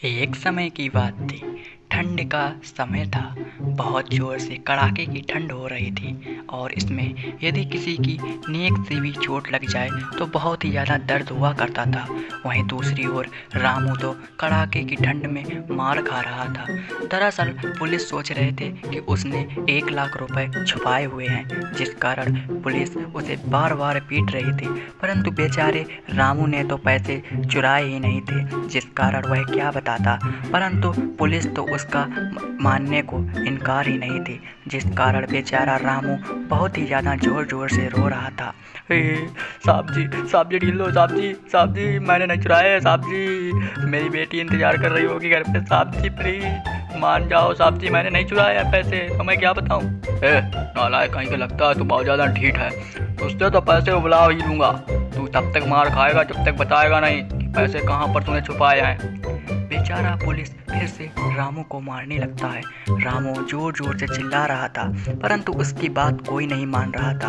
एक समय की बात थी। ठंड का समय था। बहुत ज़ोर से कड़ाके की ठंड हो रही थी और इसमें यदि किसी की नेक से भी चोट लग जाए तो बहुत ही ज़्यादा दर्द हुआ करता था। वहीं दूसरी ओर रामू तो कड़ाके की ठंड में मार खा रहा था। दरअसल पुलिस सोच रहे थे कि उसने 1 लाख रुपए छुपाए हुए हैं, जिस कारण पुलिस उसे बार बार पीट रही थी। परंतु बेचारे रामू ने तो पैसे चुराए ही नहीं थे, जिस कारण वह क्या बताता। परंतु पुलिस तो उसका मानने को इनकार ही नहीं थी, जिस कारण बेचारा रामू बहुत ही ज़्यादा ज़ोर ज़ोर से रो रहा था। साहब जी ढील लो, साहब जी मैंने नहीं चुराया है, साहब जी मेरी बेटी इंतज़ार कर रही होगी घर पे, साहब जी प्लीज़ मान जाओ, साहब जी मैंने नहीं चुराया है पैसे, तो मैं क्या बताऊँ। नालायक कहीं का लगता है तू बहुत ज़्यादा ढीठ है, उससे तो पैसे उबला ही लूँगा। तू तब तक मार खाएगा जब तक बताएगा नहीं कि पैसे कहाँ पर तूने छुपाए हैं। बेचारा पुलिस फिर से रामू को मारने लगता है। रामू जोर जोर से चिल्ला रहा था, परंतु उसकी बात कोई नहीं मान रहा था।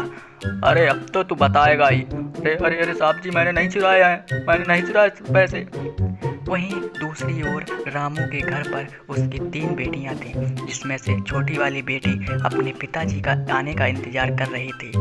अरे अब तो तू बताएगा ही। अरे अरे अरे साहब जी मैंने नहीं चुराया है, मैंने नहीं चुराया पैसे। वहीं दूसरी ओर रामू के घर पर उसकी 3 बेटियां थीं, जिसमें से छोटी वाली बेटी अपने पिताजी का आने का इंतजार कर रही थी।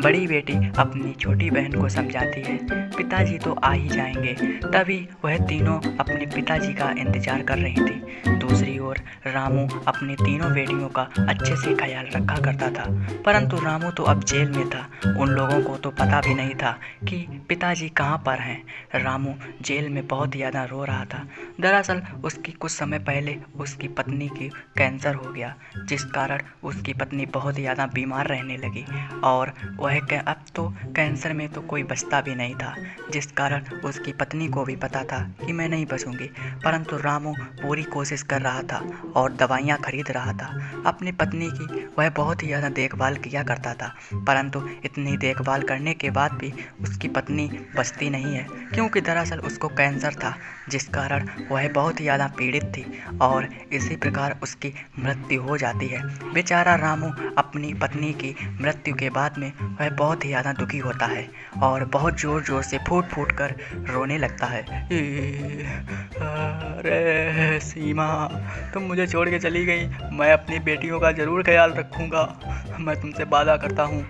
बड़ी बेटी अपनी छोटी बहन को समझाती है, पिताजी तो आ ही जाएंगे। तभी वह तीनों अपने पिताजी का इंतजार कर रही थी। दूसरी ओर रामू अपनी तीनों बेटियों का अच्छे से ख्याल रखा करता था, परंतु रामू तो अब जेल में था। उन लोगों को तो पता भी नहीं था कि पिताजी कहाँ पर हैं। रामू जेल में बहुत ज़्यादा रो रहा था। दरअसल उसकी कुछ समय पहले उसकी पत्नी की कैंसर हो गया, जिस कारण उसकी पत्नी बहुत ज़्यादा बीमार रहने लगी और वह अब तो कैंसर में तो कोई बचता भी नहीं था, जिस कारण उसकी पत्नी को भी पता था कि मैं नहीं बचूंगी। परंतु रामू पूरी कोशिश कर रहा था और दवाइयाँ खरीद रहा था। अपनी पत्नी की वह बहुत ही ज़्यादा देखभाल किया करता था, परंतु इतनी देखभाल करने के बाद भी उसकी पत्नी बचती नहीं है, क्योंकि दरअसल उसको कैंसर था, जिस कारण वह बहुत ही ज़्यादा पीड़ित थी और इसी प्रकार उसकी मृत्यु हो जाती है। बेचारा रामू अपनी पत्नी की मृत्यु के बाद में वह बहुत ही ज़्यादा दुखी होता है और बहुत ज़ोर ज़ोर से फूट फूट कर रोने लगता है। अरे सीमा, तुम मुझे छोड़ के चली गई, मैं अपनी बेटियों का ज़रूर ख्याल रखूँगा, मैं तुमसे वादा करता हूँ।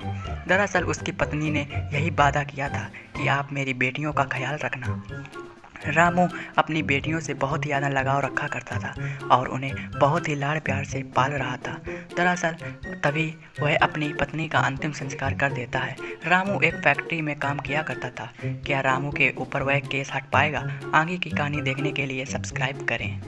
दरअसल उसकी पत्नी ने यही वादा किया था कि आप मेरी बेटियों का ख्याल रखना। रामू अपनी बेटियों से बहुत ही ज़्यादा लगाव रखा करता था और उन्हें बहुत ही लाड़ प्यार से पाल रहा था। दरअसल तभी वह अपनी पत्नी का अंतिम संस्कार कर देता है। रामू एक फैक्ट्री में काम किया करता था। क्या रामू के ऊपर वह केस हट पाएगा? आगे की कहानी देखने के लिए सब्सक्राइब करें।